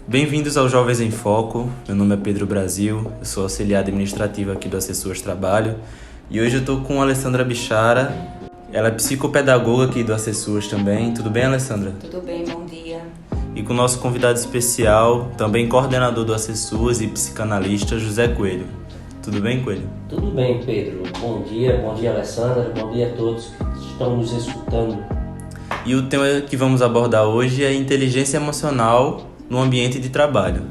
Bem-vindos ao Jovens em Foco. Meu nome é Pedro Brasil, eu sou auxiliar administrativo aqui do Assessuas Trabalho e hoje eu estou com a Alessandra Bichara. Ela é psicopedagoga aqui do Assessuas também. Tudo bem, Alessandra? Tudo bem, bom dia. E com o nosso convidado especial, também coordenador do Assessuas e psicanalista, José Coelho. Tudo bem, Coelho? Tudo bem, Pedro. Bom dia, Alessandra, bom dia a todos que estão nos escutando. E o tema que vamos abordar hoje é inteligência emocional no ambiente de trabalho.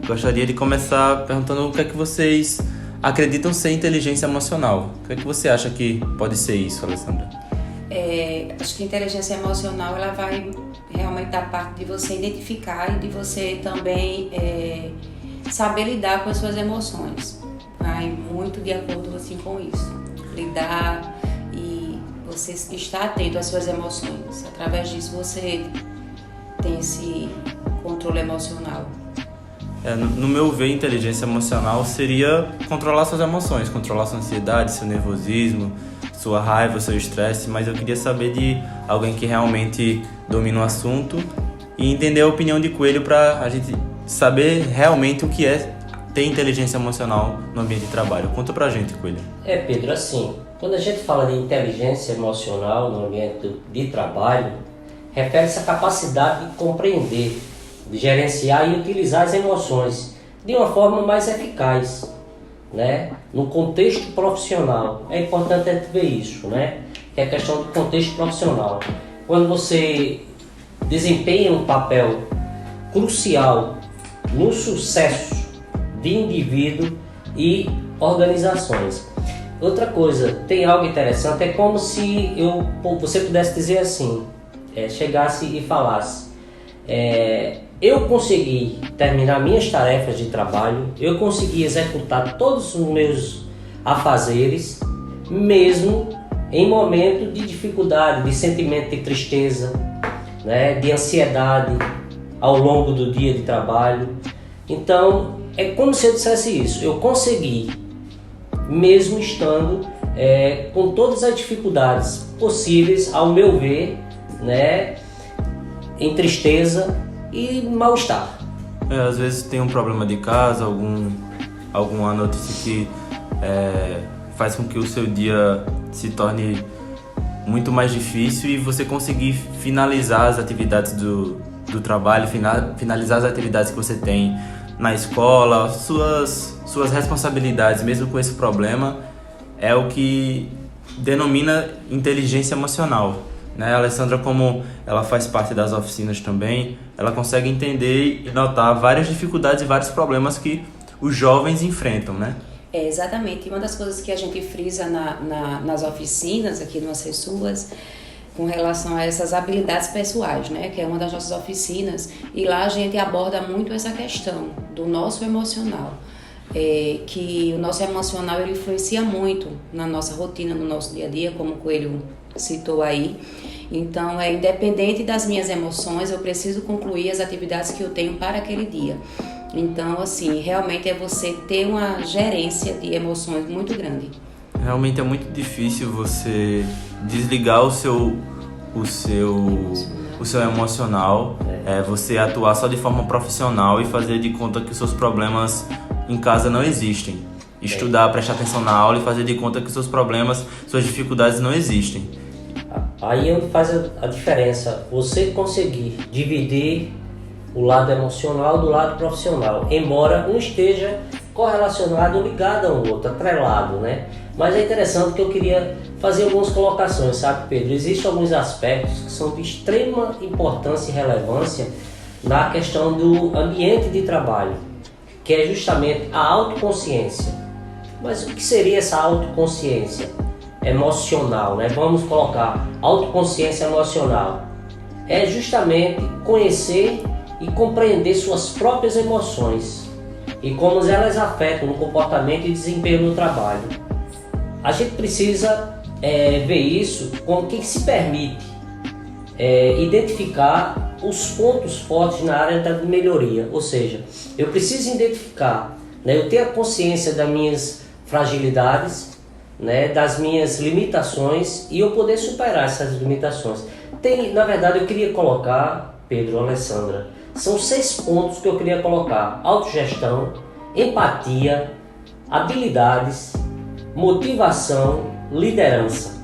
Gostaria de começar perguntando o que é que vocês acreditam ser inteligência emocional. O que é que você acha que pode ser isso, Alessandra? Acho que a inteligência emocional ela vai realmente da parte de você identificar e de você também saber lidar com as suas emoções. Vai muito de acordo assim, com isso. Lidar e você estar atento às suas emoções. Através disso você tem esse controle emocional. No meu ver, inteligência emocional seria controlar suas emoções, controlar sua ansiedade, seu nervosismo, sua raiva, seu estresse, mas eu queria saber de alguém que realmente domina o assunto e entender a opinião de Coelho para a gente saber realmente o que é ter inteligência emocional no ambiente de trabalho. Conta pra gente, Coelho. Pedro, assim, quando a gente fala de inteligência emocional no ambiente de trabalho, refere-se à capacidade de compreender, de gerenciar e utilizar as emoções de uma forma mais eficaz, né? No contexto profissional. É importante a gente ver isso, né? Que é a questão do contexto profissional. Quando você desempenha um papel crucial no sucesso de indivíduo e organizações. Outra coisa, tem algo interessante, é como se você pudesse dizer assim, chegasse e falasse, eu consegui terminar minhas tarefas de trabalho, eu consegui executar todos os meus afazeres, mesmo em momento de dificuldade, de sentimento de tristeza, né, de ansiedade ao longo do dia de trabalho. Então, é como se eu dissesse isso, eu consegui, mesmo estando com todas as dificuldades possíveis, ao meu ver, né, em tristeza e mal-estar. Às vezes tem um problema de casa, alguma notícia que faz com que o seu dia se torne muito mais difícil e você conseguir finalizar as atividades do trabalho, finalizar as atividades que você tem na escola, suas responsabilidades, mesmo com esse problema, é o que denomina inteligência emocional. Né? A Alessandra, como ela faz parte das oficinas também, ela consegue entender e notar várias dificuldades e vários problemas que os jovens enfrentam, né? Exatamente. Uma das coisas que a gente frisa nas oficinas aqui no Assessuas, com relação a essas habilidades pessoais, né? Que é uma das nossas oficinas, e lá a gente aborda muito essa questão do nosso emocional. Que o nosso emocional ele influencia muito na nossa rotina, no nosso dia a dia, como o Coelho citou aí. Então, independente das minhas emoções, eu preciso concluir as atividades que eu tenho para aquele dia. Então, assim, realmente é você ter uma gerência de emoções muito grande. Realmente é muito difícil você desligar o seu emocional, você atuar só de forma profissional e fazer de conta que os seus problemas em casa não existem. Estudar, prestar atenção na aula e fazer de conta que seus problemas, suas dificuldades não existem. Aí é onde faz a diferença, você conseguir dividir o lado emocional do lado profissional, embora um esteja correlacionado, ligado ao outro, atrelado, né? Mas é interessante que eu queria fazer algumas colocações, sabe, Pedro? Existem alguns aspectos que são de extrema importância e relevância na questão do ambiente de trabalho, que é justamente a autoconsciência. Mas o que seria essa autoconsciência emocional, né? Vamos colocar autoconsciência emocional. É justamente conhecer e compreender suas próprias emoções e como elas afetam no comportamento e desempenho no trabalho. A gente precisa ver isso como quem se permite identificar os pontos fortes na área da melhoria, ou seja, eu preciso identificar, né, eu ter a consciência das minhas fragilidades, né, das minhas limitações e eu poder superar essas limitações. Na verdade, eu queria colocar, Pedro, Alessandra, São 6 pontos que eu queria colocar: autogestão, empatia, habilidades, motivação, liderança.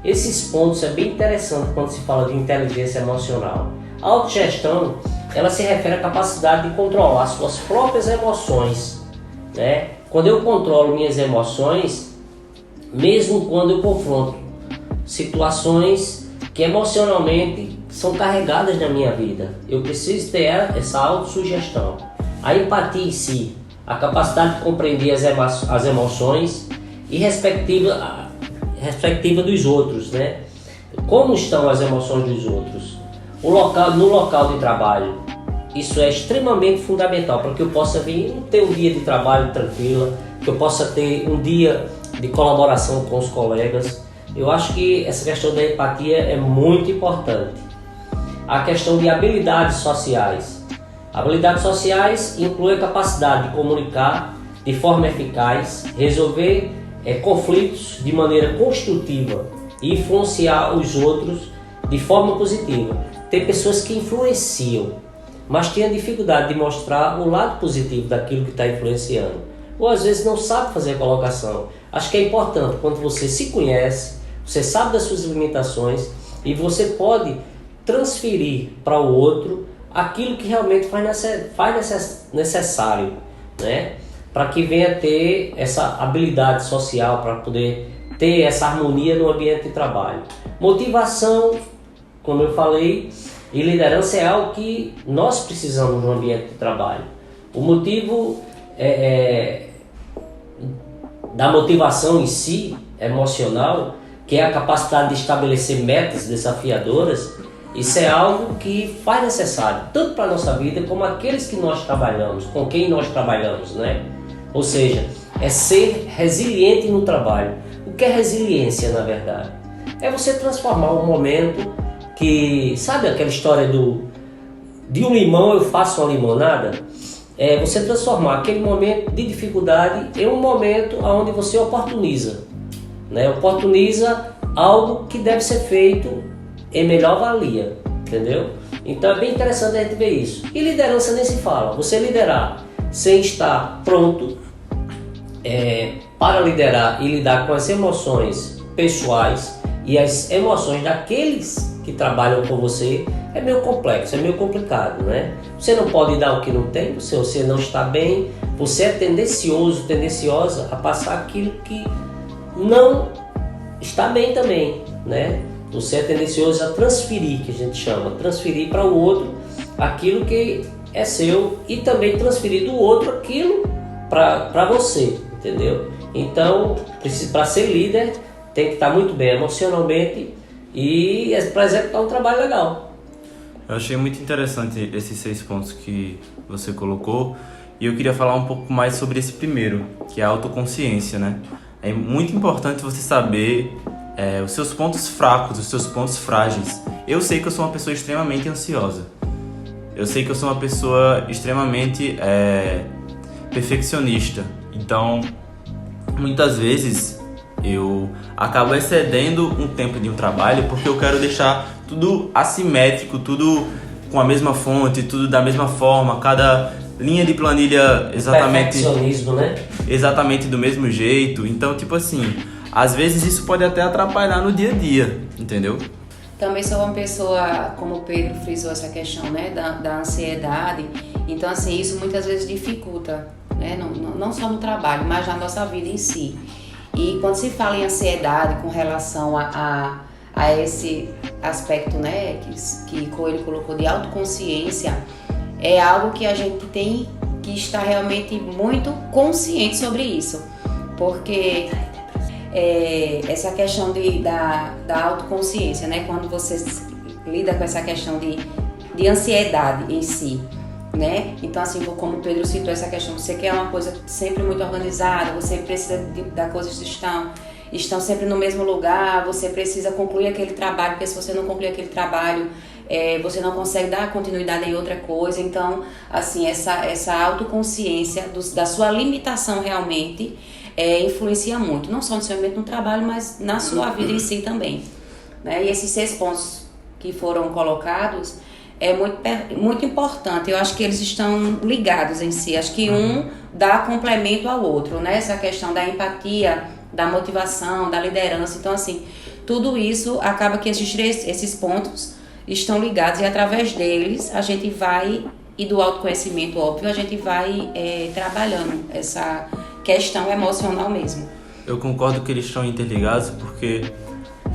Esses pontos é bem interessante quando se fala de inteligência emocional. A autogestão, ela se refere à capacidade de controlar suas próprias emoções, né? Quando eu controlo minhas emoções, mesmo quando eu confronto situações que emocionalmente são carregadas na minha vida, eu preciso ter essa autossugestão. A empatia em si, a capacidade de compreender as emoções e respectiva dos outros, né? Como estão as emoções dos outros? No local de trabalho, isso é extremamente fundamental para que eu possa ter um dia de trabalho tranquilo, que eu possa ter um dia de colaboração com os colegas. Eu acho que essa questão da empatia é muito importante. A questão de habilidades sociais. Habilidades sociais inclui a capacidade de comunicar de forma eficaz, resolver conflitos de maneira construtiva e influenciar os outros de forma positiva. Tem pessoas que influenciam, mas têm a dificuldade de mostrar o lado positivo daquilo que está influenciando, ou às vezes não sabe fazer a colocação. Acho que é importante, quando você se conhece, você sabe das suas limitações e você pode transferir para o outro aquilo que realmente faz necessário, né? Para que venha ter essa habilidade social, para poder ter essa harmonia no ambiente de trabalho. Motivação, como eu falei, e liderança é algo que nós precisamos no ambiente de trabalho. O motivo da motivação em si, emocional, que é a capacidade de estabelecer metas desafiadoras, isso é algo que faz necessário, tanto para a nossa vida, como aqueles que nós trabalhamos, com quem nós trabalhamos, né? Ou seja, é ser resiliente no trabalho. O que é resiliência, na verdade? É você transformar um momento que... Sabe aquela história de um limão eu faço uma limonada? É você transformar aquele momento de dificuldade em um momento onde você oportuniza, né? Oportuniza algo que deve ser feito em melhor valia, entendeu? Então é bem interessante a gente ver isso. E liderança nem se fala. Você liderar sem estar pronto para liderar e lidar com as emoções pessoais e as emoções daqueles que trabalham com você é meio complexo, é meio complicado, né? Você não pode dar o que não tem, se você não está bem, você é tendenciosa a passar aquilo que não está bem também, né? Você é tendencioso a transferir, que a gente chama, transferir para o outro aquilo que é seu e também transferir do outro aquilo para você, entendeu? Então, para ser líder, tem que estar muito bem emocionalmente e para executar um trabalho legal. Eu achei muito interessante esses 6 pontos que você colocou e eu queria falar um pouco mais sobre esse primeiro, que é a autoconsciência, né? É muito importante você saber os seus pontos fracos, os seus pontos frágeis. Eu sei que eu sou uma pessoa extremamente ansiosa. Eu sei que eu sou uma pessoa extremamente perfeccionista. Então, muitas vezes eu acabo excedendo um tempo de um trabalho porque eu quero deixar tudo assimétrico, tudo com a mesma fonte, tudo da mesma forma, cada linha de planilha Perfeccionismo, né? Exatamente do mesmo jeito. Então, tipo assim, às vezes isso pode até atrapalhar no dia a dia, entendeu? Também sou uma pessoa, como o Pedro frisou essa questão, né, da ansiedade. Então, assim, isso muitas vezes dificulta, né, não só no trabalho, mas na nossa vida em si. E quando se fala em ansiedade com relação a esse aspecto, né, que Coelho colocou de autoconsciência, é algo que a gente tem que estar realmente muito consciente sobre isso. Porque essa questão da autoconsciência, né? Quando você lida com essa questão de ansiedade em si, né? Então, assim, como o Pedro citou essa questão, você quer uma coisa sempre muito organizada, você precisa da coisas estão sempre no mesmo lugar, você precisa concluir aquele trabalho, porque se você não concluir aquele trabalho, você não consegue dar continuidade em outra coisa. Então, assim, essa autoconsciência da sua limitação realmente influencia muito, não só no seu ambiente no trabalho, mas na sua vida em si também, né? E esses 6 pontos que foram colocados é muito importante. Eu acho que eles estão ligados em si. Acho que um dá complemento ao outro, né? Essa questão da empatia, da motivação, da liderança. Então, assim, tudo isso acaba que esses pontos estão ligados e através deles a gente vai, e do autoconhecimento, óbvio, a gente vai trabalhando essa questão emocional mesmo. Eu concordo que eles estão interligados porque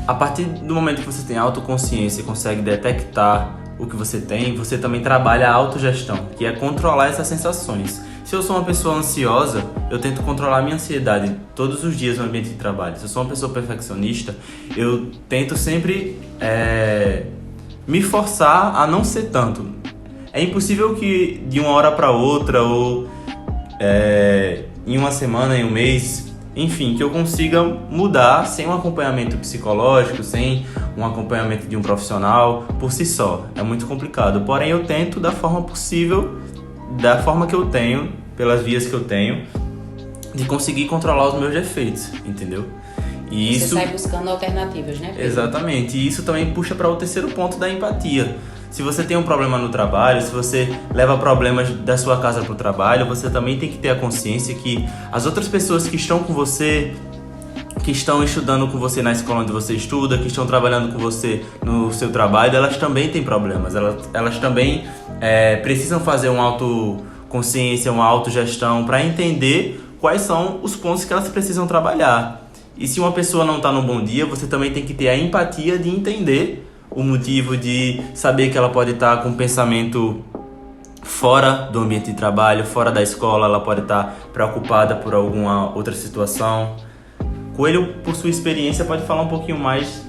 a partir do momento que você tem autoconsciência e consegue detectar o que você tem, você também trabalha a autogestão, que é controlar essas sensações. Se eu sou uma pessoa ansiosa, eu tento controlar a minha ansiedade todos os dias no ambiente de trabalho. Se eu sou uma pessoa perfeccionista, eu tento sempre me forçar a não ser tanto. É impossível que de uma hora para outra ou em uma semana, em um mês, enfim, que eu consiga mudar sem um acompanhamento psicológico, sem um acompanhamento de um profissional por si só. É muito complicado. Porém, eu tento da forma possível, da forma que eu tenho, pelas vias que eu tenho, de conseguir controlar os meus defeitos, entendeu? E você sai buscando alternativas, né, Pedro? Exatamente. E isso também puxa para o terceiro ponto da empatia. Se você tem um problema no trabalho, se você leva problemas da sua casa para o trabalho, você também tem que ter a consciência que as outras pessoas que estão com você, que estão estudando com você na escola onde você estuda, que estão trabalhando com você no seu trabalho, elas também têm problemas. Elas também precisam fazer uma autoconsciência, uma autogestão para entender quais são os pontos que elas precisam trabalhar. E se uma pessoa não está num bom dia, você também tem que ter a empatia de entender o motivo, de saber que ela pode estar com um pensamento fora do ambiente de trabalho, fora da escola, ela pode estar preocupada por alguma outra situação. Coelho, por sua experiência, pode falar um pouquinho mais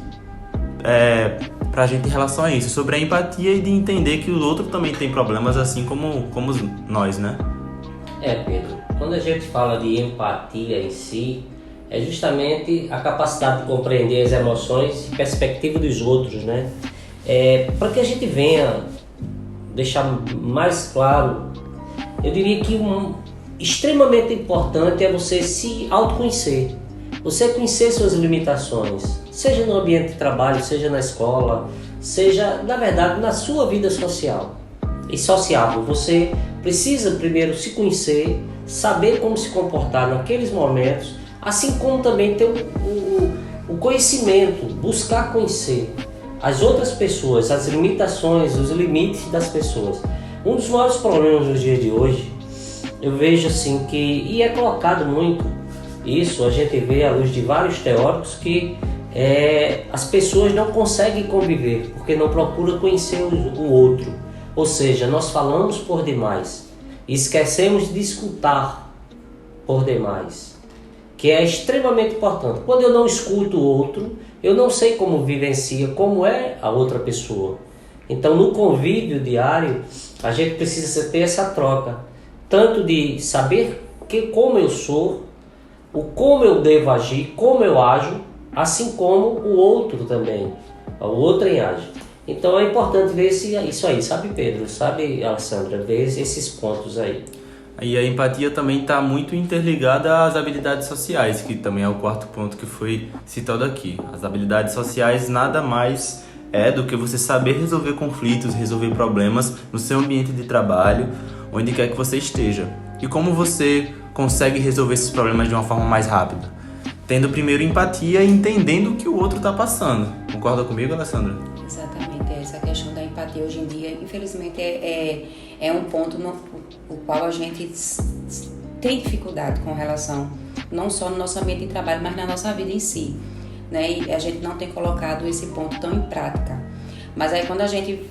pra gente em relação a isso, sobre a empatia e de entender que o outro também tem problemas assim como nós, né? Pedro, quando a gente fala de empatia em si, é justamente a capacidade de compreender as emoções e perspectiva dos outros, né? Para que a gente venha deixar mais claro, eu diria que extremamente importante é você se autoconhecer. Você conhecer suas limitações, seja no ambiente de trabalho, seja na escola, seja, na verdade, na sua vida social e sociável. Você precisa primeiro se conhecer, saber como se comportar naqueles momentos, assim como também ter o conhecimento, buscar conhecer as outras pessoas, as limitações, os limites das pessoas. Um dos maiores problemas no dia de hoje, eu vejo assim que, e é colocado muito isso, a gente vê à luz de vários teóricos, que as pessoas não conseguem conviver porque não procuram conhecer o outro. Ou seja, nós falamos por demais e esquecemos de escutar por demais, que é extremamente importante. Quando eu não escuto o outro, eu não sei como vivencia, como é a outra pessoa. Então, no convívio diário, a gente precisa ter essa troca, tanto de saber como eu sou, como eu devo agir, como eu ajo, assim como o outro também, o outro age. Então é importante ver isso aí, sabe, Pedro? Sabe, Alessandra? Ver esses pontos aí. E a empatia também está muito interligada às habilidades sociais, que também é o quarto ponto que foi citado aqui. As habilidades sociais nada mais é do que você saber resolver conflitos, resolver problemas no seu ambiente de trabalho, onde quer que você esteja. E como você consegue resolver esses problemas de uma forma mais rápida? Tendo primeiro empatia e entendendo o que o outro está passando. Concorda comigo, Alessandra? Exatamente. Essa questão da empatia hoje em dia, infelizmente, é um ponto no qual a gente tem dificuldade com relação, não só no nosso ambiente de trabalho, mas na nossa vida em si, né? E a gente não tem colocado esse ponto tão em prática. Mas aí quando a gente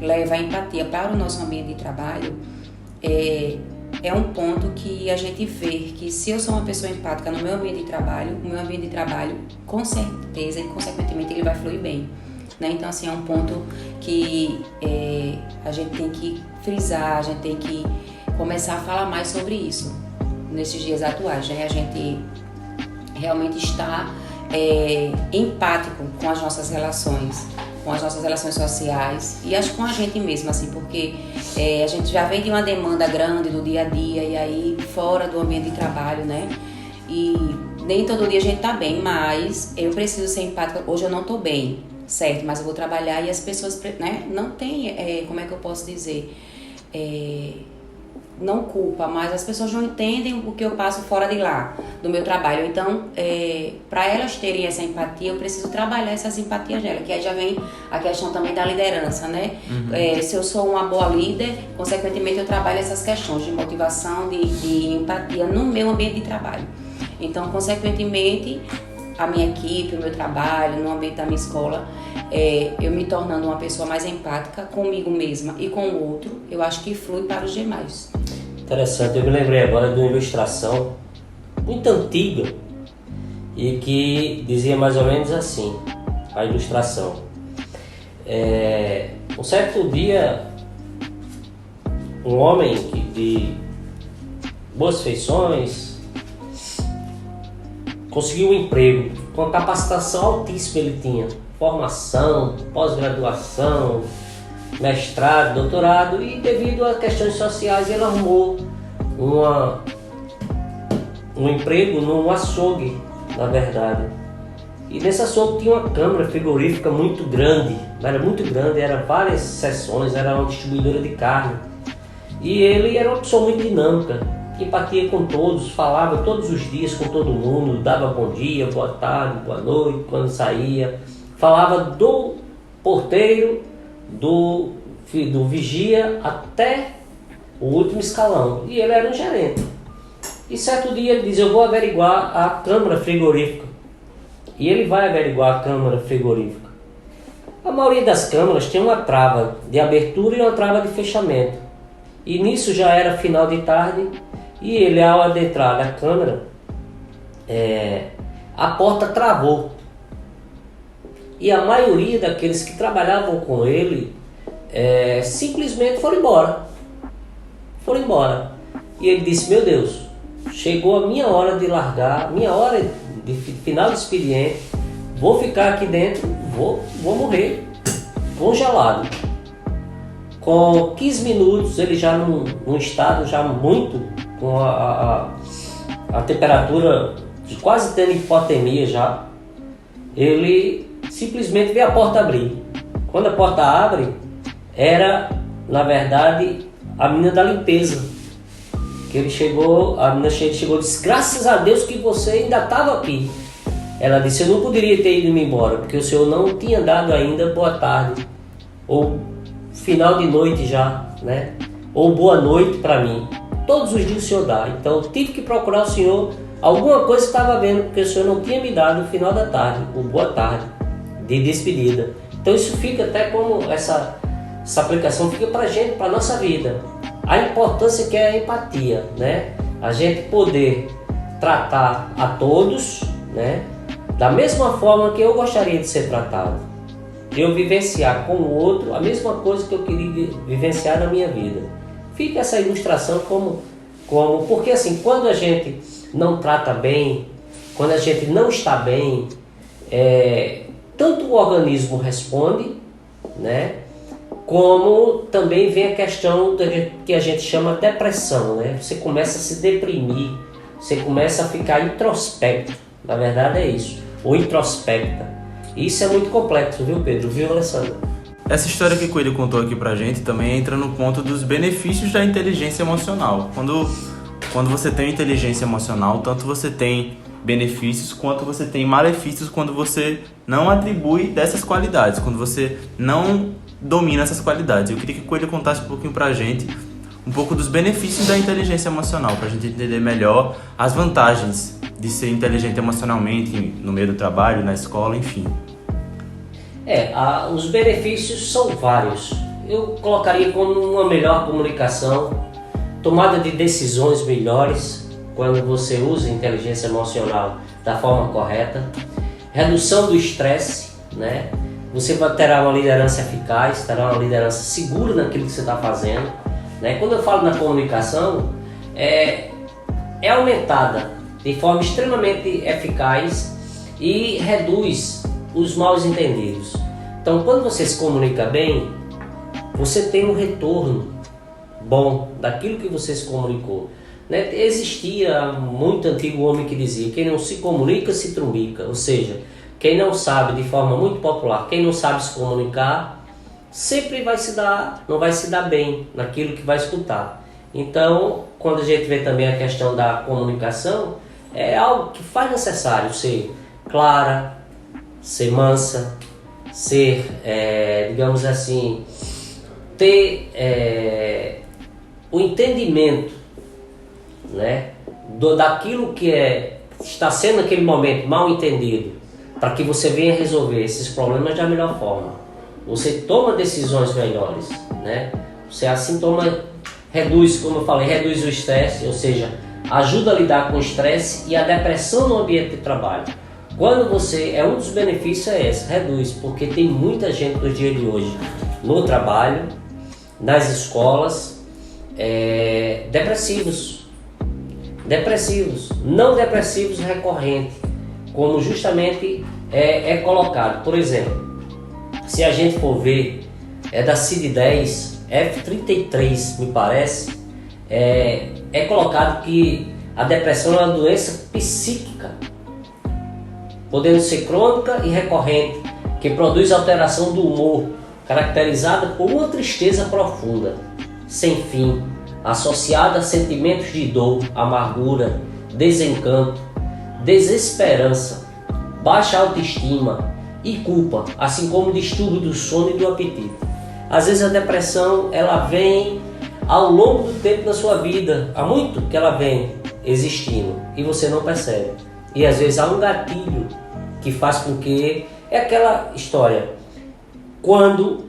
leva a empatia para o nosso ambiente de trabalho, é um ponto que a gente vê que se eu sou uma pessoa empática no meu ambiente de trabalho, o meu ambiente de trabalho, com certeza e consequentemente, ele vai fluir bem, né? Então, assim, é um ponto que a gente tem que frisar, a gente tem que começar a falar mais sobre isso nesses dias atuais, né? A gente realmente está empático com as nossas relações sociais e acho que com a gente mesmo, assim, porque a gente já vem de uma demanda grande do dia a dia e aí fora do ambiente de trabalho, né? E nem todo dia a gente tá bem, mas eu preciso ser empática. Hoje eu não tô bem, certo, mas eu vou trabalhar e as pessoas, né, não tem, como é que eu posso dizer, não culpa, mas as pessoas não entendem o que eu passo fora de lá, do meu trabalho. Então, para elas terem essa empatia, eu preciso trabalhar essa simpatia dela, que aí já vem a questão também da liderança, né? Se eu sou uma boa líder, consequentemente eu trabalho essas questões de motivação, de empatia no meu ambiente de trabalho. Então, consequentemente, a minha equipe, o meu trabalho, no ambiente da minha escola, eu me tornando uma pessoa mais empática comigo mesma e com o outro, eu acho que flui para os demais. Interessante, eu me lembrei agora de uma ilustração muito antiga e que dizia mais ou menos assim, a ilustração. Um certo dia, um homem de boas feições conseguiu um emprego com uma capacitação altíssima. Ele tinha formação, pós-graduação, mestrado, doutorado, e devido a questões sociais ele arrumou um emprego num açougue, na verdade. E nesse açougue tinha uma câmara frigorífica muito grande, era várias seções, era uma distribuidora de carne. E ele era uma pessoa muito dinâmica, empatia com todos, falava todos os dias com todo mundo, dava bom dia, boa tarde, boa noite, quando saía. Falava do porteiro, do vigia até o último escalão. E ele era um gerente. E certo dia ele diz: eu vou averiguar a câmara frigorífica. E ele vai averiguar a câmara frigorífica. A maioria das câmaras tem uma trava de abertura e uma trava de fechamento. E nisso já era final de tarde. E ele, ao adentrar na câmara, a porta travou. E a maioria daqueles que trabalhavam com ele simplesmente foram embora. E ele disse: meu Deus, chegou a minha hora de largar, minha hora de final de expediente, vou ficar aqui dentro, vou morrer congelado. Com 15 minutos, ele já num estado já muito, com a temperatura de quase tendo hipotermia já, ele simplesmente vê a porta abrir. Quando a porta abre, era, na verdade, a menina da limpeza. Que a menina chegou e disse: graças a Deus que você ainda estava aqui. Ela disse: eu não poderia ter ido embora, porque o senhor não tinha dado ainda boa tarde, ou final de noite já, né? Ou boa noite para mim. Todos os dias o senhor dá. Então eu tive que procurar o senhor, alguma coisa estava vendo, porque o senhor não tinha me dado o final da tarde, ou boa tarde, de despedida. Então isso fica até como essa aplicação fica para a gente, para a nossa vida. A importância que é a empatia, né? A gente poder tratar a todos, né? Da mesma forma que eu gostaria de ser tratado. Eu vivenciar com o outro a mesma coisa que eu queria vivenciar na minha vida. Fica essa ilustração como porque assim, quando a gente não trata bem, quando a gente não está bem, tanto o organismo responde, né? Como também vem a questão que a gente chama de depressão, né? Você começa a se deprimir, você começa a ficar introspecto, na verdade é isso, ou introspecta. Isso é muito complexo, viu, Pedro? Viu, Alessandro? Essa história que o Coelho contou aqui pra gente também entra no ponto dos benefícios da inteligência emocional. Quando você tem inteligência emocional, tanto você tem benefícios quanto você tem malefícios quando você não atribui dessas qualidades, quando você não domina essas qualidades. Eu queria que o Coelho contasse um pouquinho pra gente um pouco dos benefícios da inteligência emocional, pra gente entender melhor as vantagens de ser inteligente emocionalmente no meio do trabalho, na escola, enfim. Os benefícios são vários. Eu colocaria como uma melhor comunicação, tomada de decisões melhores quando você usa a inteligência emocional da forma correta, redução do estresse, né? Você terá uma liderança eficaz, terá uma liderança segura naquilo que você está fazendo, né? Quando eu falo na comunicação, é aumentada de forma extremamente eficaz e reduz os mal entendidos. Então, quando você se comunica bem, você tem um retorno bom daquilo que você se comunicou, né? Existia muito antigo homem que dizia: quem não se comunica se trumbica, ou seja, quem não sabe, de forma muito popular, quem não sabe se comunicar, sempre não vai se dar bem naquilo que vai escutar. Então, quando a gente vê também a questão da comunicação, é algo que faz necessário ser clara, ser mansa, ser, digamos assim, ter o entendimento, né, daquilo que está sendo naquele momento mal entendido, para que você venha resolver esses problemas da melhor forma. Você toma decisões melhores, né? Você assim reduz, como eu falei, reduz o estresse, ou seja, ajuda a lidar com o estresse e a depressão no ambiente de trabalho. Quando você, um dos benefícios é esse, reduz, porque tem muita gente no dia de hoje, no trabalho, nas escolas, depressivos, não depressivos recorrentes, como justamente é colocado. Por exemplo, se a gente for ver, da CID-10, F33, me parece, é colocado que a depressão é uma doença psíquica, podendo ser crônica e recorrente, que produz alteração do humor, caracterizada por uma tristeza profunda, sem fim, associada a sentimentos de dor, amargura, desencanto, desesperança, baixa autoestima e culpa, assim como distúrbio do sono e do apetite. Às vezes a depressão ela vem ao longo do tempo da sua vida, há muito que ela vem existindo e você não percebe. E às vezes há um gatilho que faz com que, é aquela história, quando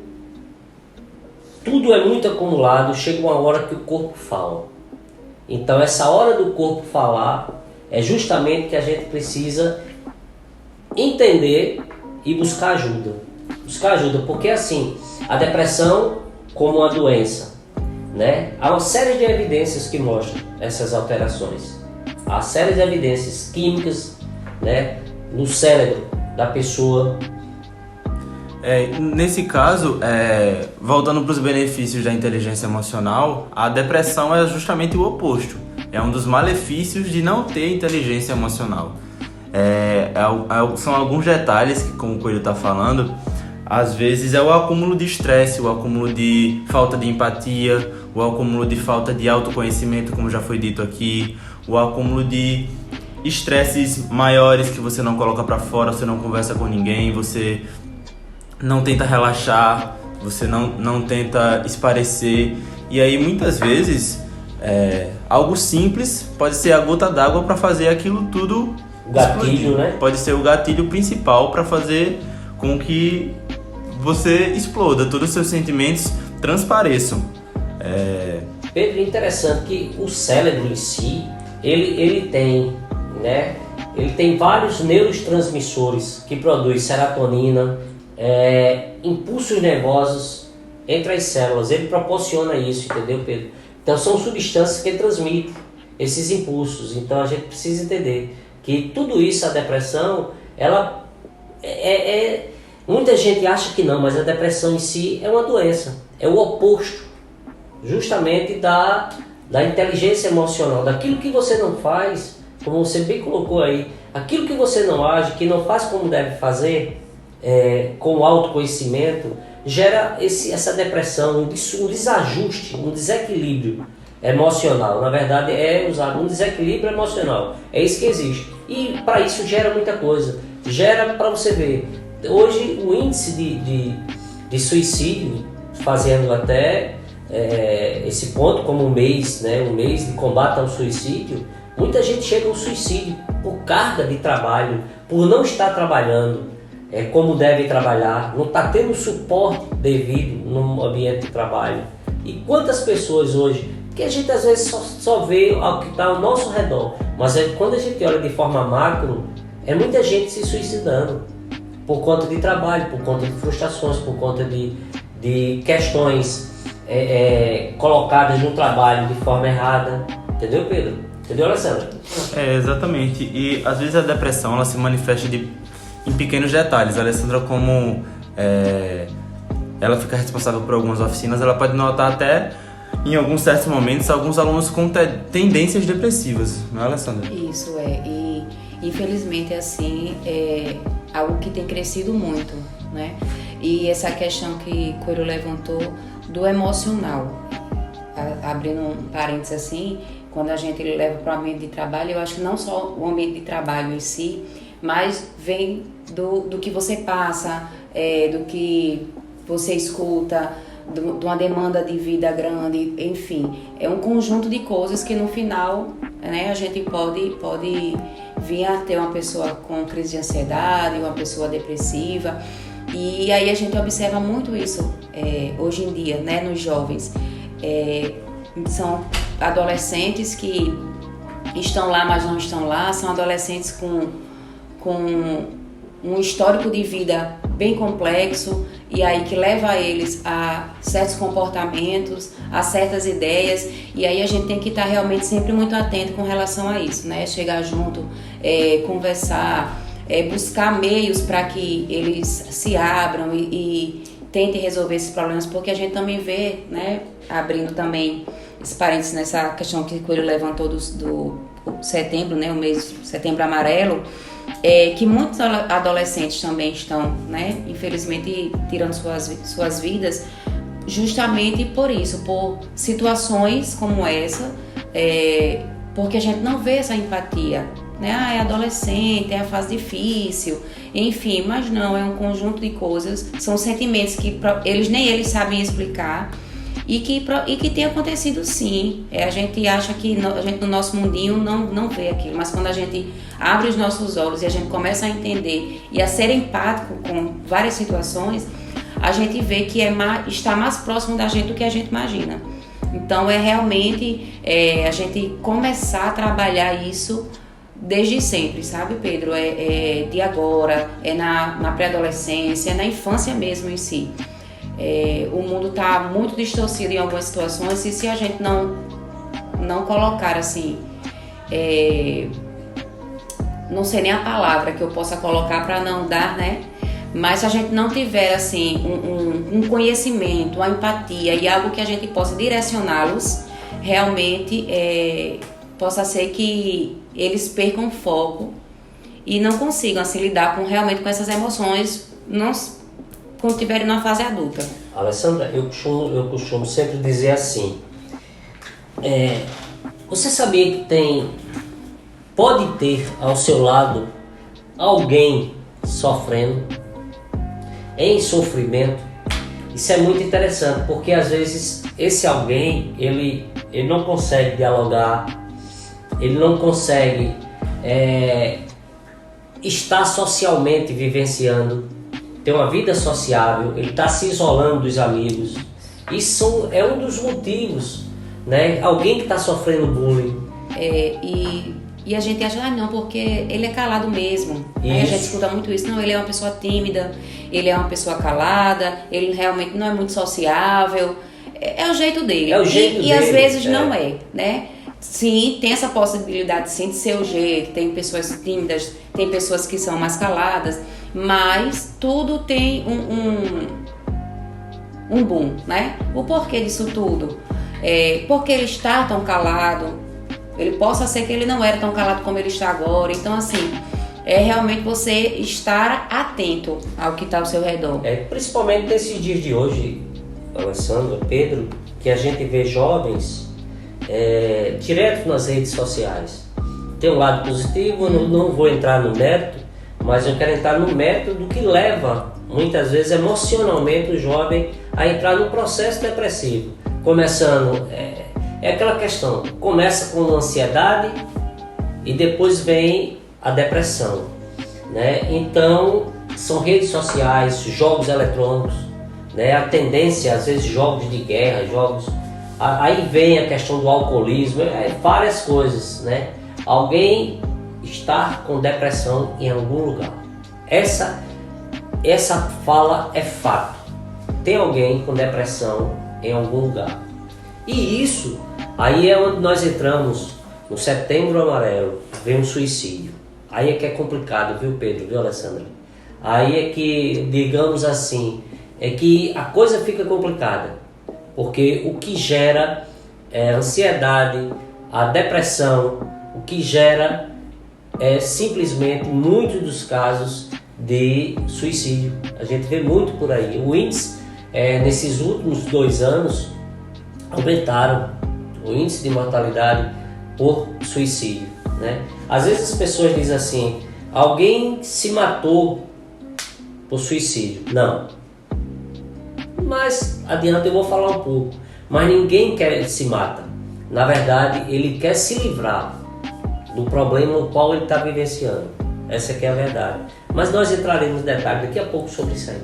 tudo é muito acumulado, chega uma hora que o corpo fala. Então essa hora do corpo falar é justamente que a gente precisa entender e buscar ajuda. Buscar ajuda, porque assim, a depressão como uma doença, né? Há uma série de evidências que mostram essas alterações. Há séries de evidências químicas, né, no cérebro da pessoa. Nesse caso, voltando para os benefícios da inteligência emocional, a depressão é justamente o oposto. É um dos malefícios de não ter inteligência emocional. São alguns detalhes que, como o Coelho está falando, às vezes é o acúmulo de estresse, o acúmulo de falta de empatia, o acúmulo de falta de autoconhecimento, como já foi dito aqui, o acúmulo de estresses maiores que você não coloca para fora, você não conversa com ninguém, você não tenta relaxar, você não tenta esparecer. E aí muitas vezes algo simples pode ser a gota d'água para fazer aquilo tudo gatilho, explodir. Né? Pode ser o gatilho principal para fazer com que você exploda, todos os seus sentimentos transpareçam. Pedro, é interessante que o cérebro em si, ele tem, né? Ele tem vários neurotransmissores que produzem serotonina, impulsos nervosos entre as células. Ele proporciona isso, entendeu, Pedro? Então são substâncias que transmitem esses impulsos. Então a gente precisa entender que tudo isso, a depressão, ela muita gente acha que não, mas a depressão em si é uma doença, é o oposto justamente da inteligência emocional, daquilo que você não faz, como você bem colocou aí, aquilo que você não age, que não faz como deve fazer, com autoconhecimento, gera essa depressão, um desajuste, um desequilíbrio emocional. Na verdade é usado um desequilíbrio emocional, é isso que existe. E para isso gera muita coisa, gera, para você ver, hoje o índice de suicídio, fazendo até esse ponto como um mês, né, um mês de combate ao suicídio, muita gente chega ao suicídio por carga de trabalho, por não estar trabalhando como deve trabalhar, não está tendo suporte devido no ambiente de trabalho. E quantas pessoas hoje, que a gente às vezes só vê o que está ao nosso redor, mas quando a gente olha de forma macro, muita gente se suicidando por conta de trabalho, por conta de frustrações, por conta de questões colocadas no trabalho de forma errada. Entendeu, Pedro? Entendeu, Alessandra? Exatamente. E às vezes a depressão ela se manifesta em pequenos detalhes. A Alessandra, como ela fica responsável por algumas oficinas, ela pode notar até em alguns certos momentos alguns alunos com tendências depressivas, não é, Alessandra? Isso Infelizmente, assim, é algo que tem crescido muito, né? E essa questão que Coelho levantou do emocional, abrindo um parênteses assim, quando a gente leva para o ambiente de trabalho, eu acho que não só o ambiente de trabalho em si, mas vem do que você passa, do que você escuta, de uma demanda de vida grande, enfim, é um conjunto de coisas que no final, né, a gente pode vir a ter uma pessoa com crise de ansiedade, uma pessoa depressiva, e aí a gente observa muito isso hoje em dia, né, nos jovens. São adolescentes que estão lá, mas não estão lá, são adolescentes com um histórico de vida bem complexo, e aí que leva eles a certos comportamentos, a certas ideias, e aí a gente tem que estar realmente sempre muito atento com relação a isso, né? Chegar junto, conversar, buscar meios para que eles se abram e tentem resolver esses problemas, porque a gente também vê, né, abrindo também esse parênteses nessa questão que o Coelho levantou do setembro, né, o mês de setembro amarelo, que muitos adolescentes também estão, né, infelizmente tirando suas vidas justamente por isso, por situações como essa, porque a gente não vê essa empatia, né? É adolescente, é a fase difícil, enfim, mas não, é um conjunto de coisas, são sentimentos que nem eles sabem explicar e que tem acontecido sim. A gente acha que a gente no nosso mundinho não vê aquilo, mas quando a gente abre os nossos olhos e a gente começa a entender e a ser empático com várias situações, a gente vê que está mais próximo da gente do que a gente imagina. Então é realmente a gente começar a trabalhar isso desde sempre, sabe, Pedro? De agora, na pré-adolescência, na infância mesmo em si. O mundo está muito distorcido em algumas situações, e se a gente não colocar assim, não sei nem a palavra que eu possa colocar para não dar, né? Mas se a gente não tiver assim um conhecimento, uma empatia e algo que a gente possa direcioná-los, realmente possa ser que eles percam o foco e não consigam assim, lidar realmente com essas emoções quando estiverem na fase adulta. Alessandra, eu costumo sempre dizer assim, você sabia que pode ter ao seu lado alguém sofrendo, em sofrimento? Isso é muito interessante, porque às vezes esse alguém, ele não consegue dialogar, ele não consegue estar socialmente vivenciando, ter uma vida sociável, ele está se isolando dos amigos. Isso é um dos motivos, né? Alguém que está sofrendo bullying. E a gente acha, não, porque ele é calado mesmo. Aí a gente escuta muito isso. Não, ele é uma pessoa tímida, ele é uma pessoa calada, ele realmente não é muito sociável. É o jeito dele. É o jeito dele. E às vezes não é, né? Sim, tem essa possibilidade sim de ser o jeito. Tem pessoas tímidas, tem pessoas que são mais caladas, mas tudo tem um boom, né? O porquê disso tudo? Porque ele está tão calado. Ele possa ser que ele não era tão calado como ele está agora. Então, assim, realmente você estar atento ao que está ao seu redor. Principalmente nesses dias de hoje, Alessandra, Pedro, que a gente vê jovens direto nas redes sociais. Tem um lado positivo, eu não vou entrar no mérito, mas eu quero entrar no mérito do que leva, muitas vezes, emocionalmente o jovem a entrar num processo depressivo. Começando... aquela questão, começa com ansiedade e depois vem a depressão, né? Então, são redes sociais, jogos eletrônicos, né? A tendência, às vezes, jogos de guerra, aí vem a questão do alcoolismo, várias coisas, né? Alguém está com depressão em algum lugar. Essa fala é fato. Tem alguém com depressão em algum lugar. E isso, aí é onde nós entramos no Setembro Amarelo, vem um suicídio. Aí é que é complicado, viu, Pedro, viu, Alessandra? Aí é que, digamos assim, que a coisa fica complicada. Porque o que gera a ansiedade, a depressão, o que gera é simplesmente muitos dos casos de suicídio. A gente vê muito por aí. O índice, nesses últimos 2 anos, aumentaram o índice de mortalidade por suicídio, né? Às vezes as pessoas dizem assim, alguém se matou por suicídio. Não. Mas adiante eu vou falar um pouco. Mas ninguém se mata. Na verdade, ele quer se livrar do problema no qual ele está vivenciando. Essa que é a verdade. Mas nós entraremos em detalhe daqui a pouco sobre isso aí.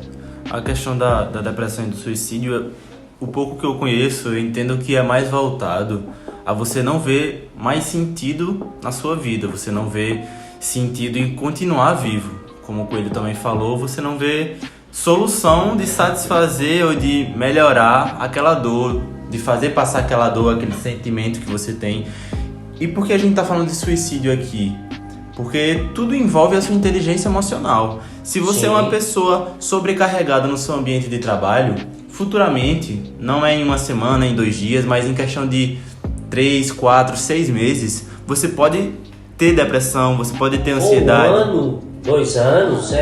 A questão da depressão e do suicídio, o pouco que eu conheço, eu entendo que é mais voltado a você não ver mais sentido na sua vida, você não vê sentido em continuar vivo. Como o Coelho também falou, você não vê solução de satisfazer ou de melhorar aquela dor, de fazer passar aquela dor, aquele sentimento que você tem. E por que a gente está falando de suicídio aqui? Porque tudo envolve a sua inteligência emocional. Se você é uma pessoa sobrecarregada no seu ambiente de trabalho, futuramente, não é em uma semana, em 2 dias, mas em questão de 3, 4, 6 meses, você pode ter depressão, você pode ter ansiedade. 1 ano, 2 anos,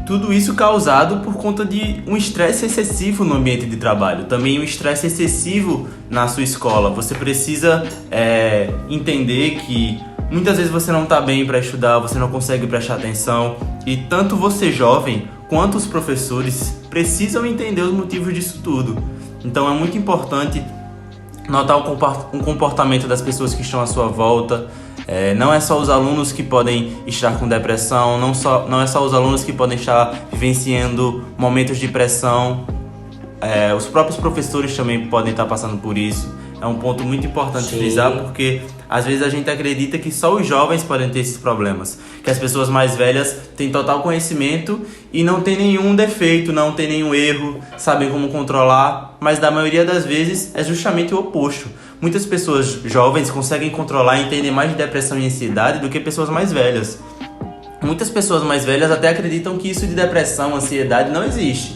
Tudo isso causado por conta de um estresse excessivo no ambiente de trabalho. Também um estresse excessivo na sua escola. Você precisa entender que muitas vezes você não está bem para estudar, você não consegue prestar atenção. E tanto você jovem quanto os professores precisam entender os motivos disso tudo. Então é muito importante notar o comportamento das pessoas que estão à sua volta. Não é só os alunos que podem estar com depressão, não é só os alunos que podem estar vivenciando momentos de pressão. Os próprios professores também podem estar passando por isso. É um ponto muito importante frisar, porque às vezes a gente acredita que só os jovens podem ter esses problemas, que as pessoas mais velhas têm total conhecimento e não tem nenhum defeito, não tem nenhum erro, sabem como controlar, mas na maioria das vezes é justamente o oposto. Muitas pessoas jovens conseguem controlar e entender mais de depressão e ansiedade do que pessoas mais velhas. Muitas pessoas mais velhas até acreditam que isso de depressão, ansiedade não existe,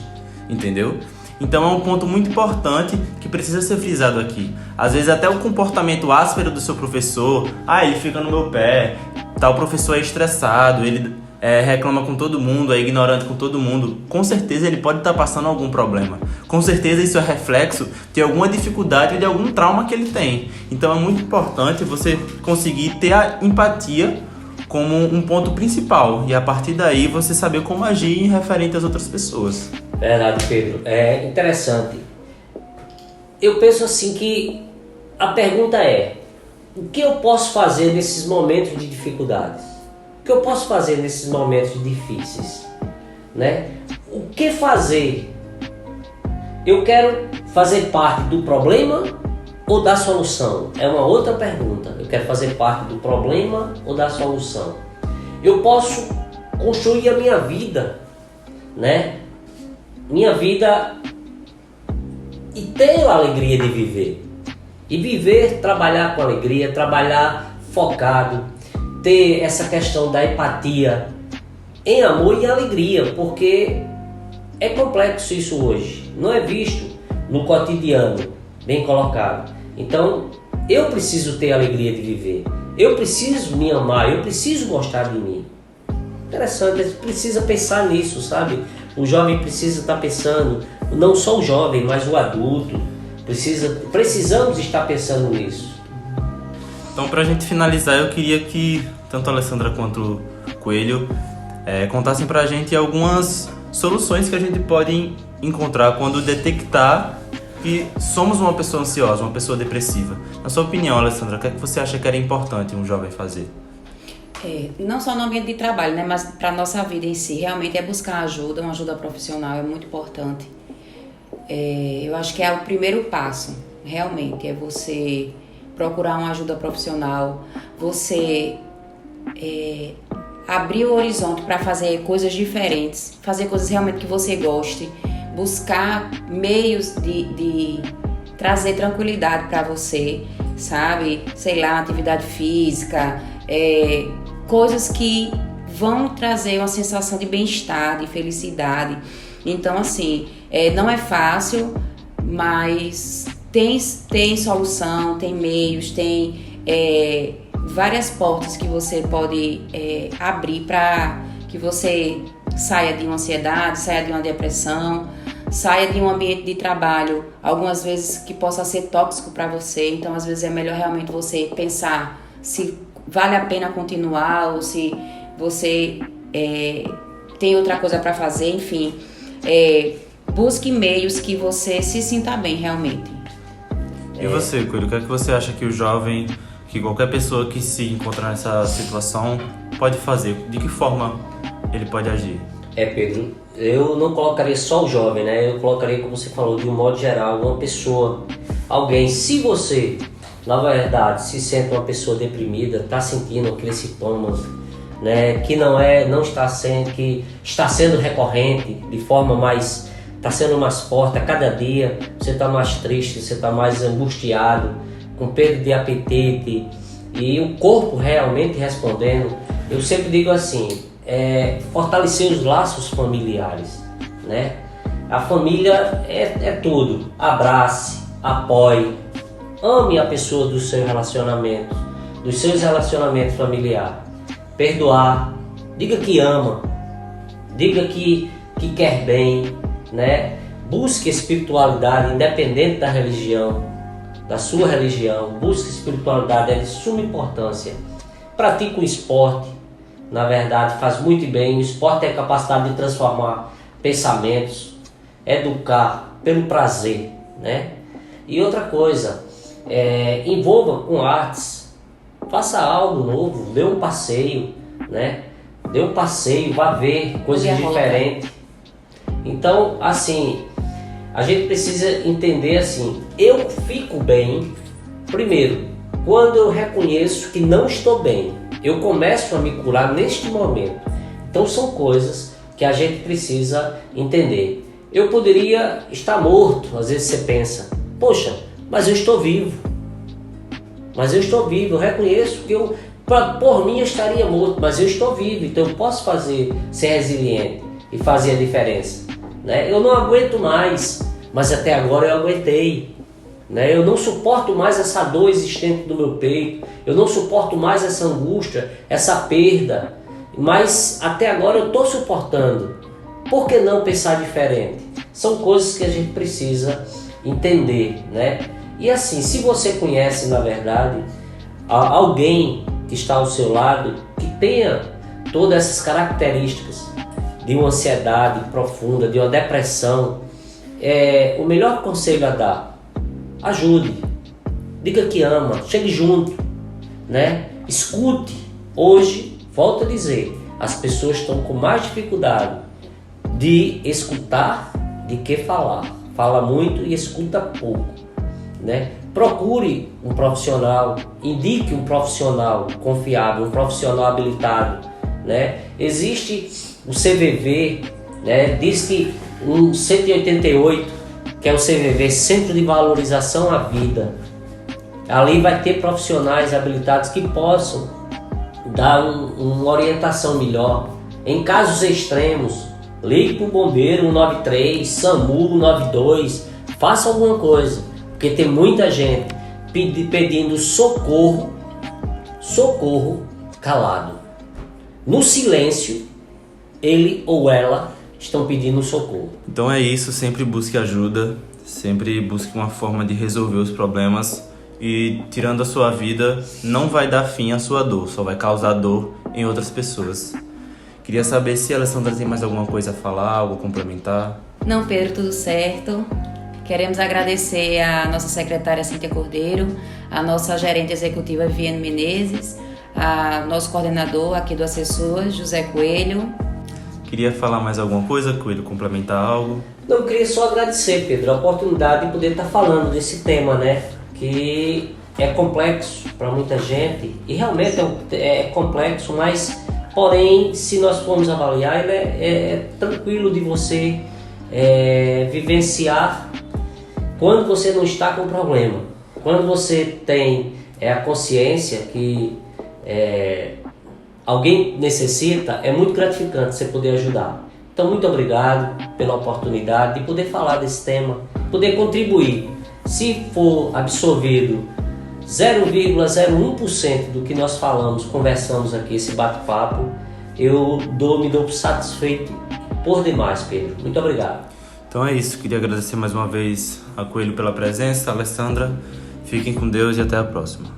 entendeu? Então é um ponto muito importante que precisa ser frisado aqui. Às vezes até o comportamento áspero do seu professor, ele fica no meu pé, tal professor é estressado, ele reclama com todo mundo, é ignorante com todo mundo. Com certeza ele pode estar passando algum problema. Com certeza isso é reflexo de alguma dificuldade ou de algum trauma que ele tem. Então é muito importante você conseguir ter a empatia como um ponto principal e a partir daí você saber como agir em referente às outras pessoas. Verdade, Pedro. É interessante. Eu penso assim que a pergunta é: o que eu posso fazer nesses momentos de dificuldades? O que eu posso fazer nesses momentos difíceis? Né? O que fazer? Eu quero fazer parte do problema ou da solução? É uma outra pergunta. Eu quero fazer parte do problema ou da solução? Eu posso construir a minha vida, né? Minha vida e ter a alegria de viver. E viver, trabalhar com alegria, trabalhar focado, ter essa questão da empatia em amor e alegria, porque é complexo isso hoje, não é visto no cotidiano, bem colocado. Então, eu preciso ter a alegria de viver, eu preciso me amar, eu preciso gostar de mim. Interessante, a gente precisa pensar nisso, sabe? O jovem precisa estar pensando, não só o jovem, mas o adulto. Precisamos estar pensando nisso. Então, para a gente finalizar, eu queria que tanto a Alessandra quanto o Coelho contassem para a gente algumas soluções que a gente pode encontrar quando detectar que somos uma pessoa ansiosa, uma pessoa depressiva. Na sua opinião, Alessandra, o que é que você acha que era importante um jovem fazer? Não só no ambiente de trabalho, né, mas para a nossa vida em si, realmente é buscar ajuda, uma ajuda profissional é muito importante. Eu acho que é o primeiro passo, realmente, é você procurar uma ajuda profissional, você abrir o horizonte para fazer coisas diferentes, fazer coisas realmente que você goste, buscar meios de trazer tranquilidade para você, sabe? Sei lá, atividade física, coisas que vão trazer uma sensação de bem-estar, de felicidade. Então, assim, não é fácil, mas tem solução, tem meios, tem várias portas que você pode abrir para que você saia de uma ansiedade, saia de uma depressão, saia de um ambiente de trabalho, algumas vezes que possa ser tóxico para você. Então, às vezes é melhor realmente você pensar se vale a pena continuar ou se você tem outra coisa para fazer, enfim. Busque meios que você se sinta bem realmente. E você, Coelho, o que é que você acha que o jovem, que qualquer pessoa que se encontra nessa situação pode fazer? De que forma ele pode agir? Pedro, eu não colocaria só o jovem, né? Eu colocaria, como você falou, de um modo geral, uma pessoa, alguém. Se você, na verdade, se sente uma pessoa deprimida, está sentindo aqueles sintomas, né, que que está sendo recorrente, de forma mais, está sendo mais forte a cada dia, você está mais triste, você está mais angustiado, com perda de apetite e o corpo realmente respondendo, eu sempre digo assim, fortalecer os laços familiares, né? A família é tudo, abrace, apoie, ame a pessoa dos seus relacionamentos familiares, perdoar, diga que ama, diga que quer bem, né? Busque espiritualidade independente da religião, da sua religião, busque espiritualidade, é de suma importância. Pratique o esporte, na verdade faz muito bem, o esporte tem a capacidade de transformar pensamentos, educar pelo prazer, né? E outra coisa, envolva com artes, faça algo novo, dê um passeio, né? Dê um passeio, vá ver coisas diferentes. Então, assim, a gente precisa entender assim, eu fico bem, primeiro, quando eu reconheço que não estou bem, eu começo a me curar neste momento. Então são coisas que a gente precisa entender. Eu poderia estar morto, às vezes você pensa, poxa, mas eu estou vivo. Eu reconheço que por mim eu estaria morto, mas eu estou vivo, então eu posso ser resiliente e fazer a diferença, né? Eu não aguento mais, mas até agora eu aguentei, né? Eu não suporto mais essa dor existente no meu peito, eu não suporto mais essa angústia, essa perda, mas até agora eu estou suportando. Por que não pensar diferente? São coisas que a gente precisa entender, né? E assim, se você conhece, na verdade, alguém que está ao seu lado, que tenha todas essas características de uma ansiedade profunda, de uma depressão, o melhor conselho a dar, ajude, diga que ama, chegue junto, né? Escute. Hoje, volto a dizer, as pessoas estão com mais dificuldade de escutar do que falar. Fala muito e escuta pouco, né? Procure um profissional, indique um profissional confiável, um profissional habilitado, né? Existe o CVV, né? Diz que um 188, que é o CVV, Centro de Valorização à Vida, ali vai ter profissionais habilitados que possam dar uma orientação melhor. Em casos extremos, ligue para o bombeiro 193, SAMU 192, faça alguma coisa, porque tem muita gente pedindo socorro calado. No silêncio, ele ou ela estão pedindo socorro. Então é isso, sempre busque ajuda, sempre busque uma forma de resolver os problemas e tirando a sua vida não vai dar fim à sua dor, só vai causar dor em outras pessoas. Queria saber se a Alessandra tem mais alguma coisa a falar, algo a complementar. Não, Pedro, tudo certo. Queremos agradecer a nossa secretária Cíntia Cordeiro, a nossa gerente executiva Viviane Menezes, a nosso coordenador aqui do Acessua, José Coelho. Queria falar mais alguma coisa, Coelho, complementar algo? Não, eu queria só agradecer, Pedro, a oportunidade de poder estar falando desse tema, né? Que é complexo para muita gente e realmente é complexo, mas porém, se nós formos avaliar, ele é tranquilo de você vivenciar quando você não está com problema. Quando você tem a consciência que alguém necessita, é muito gratificante você poder ajudar. Então, muito obrigado pela oportunidade de poder falar desse tema, poder contribuir. Se for absorvido, 0,01% do que nós falamos, conversamos aqui, esse bate-papo, me dou satisfeito por demais, Pedro. Muito obrigado. Então é isso, queria agradecer mais uma vez a Coelho pela presença, a Alessandra. Fiquem com Deus e até a próxima.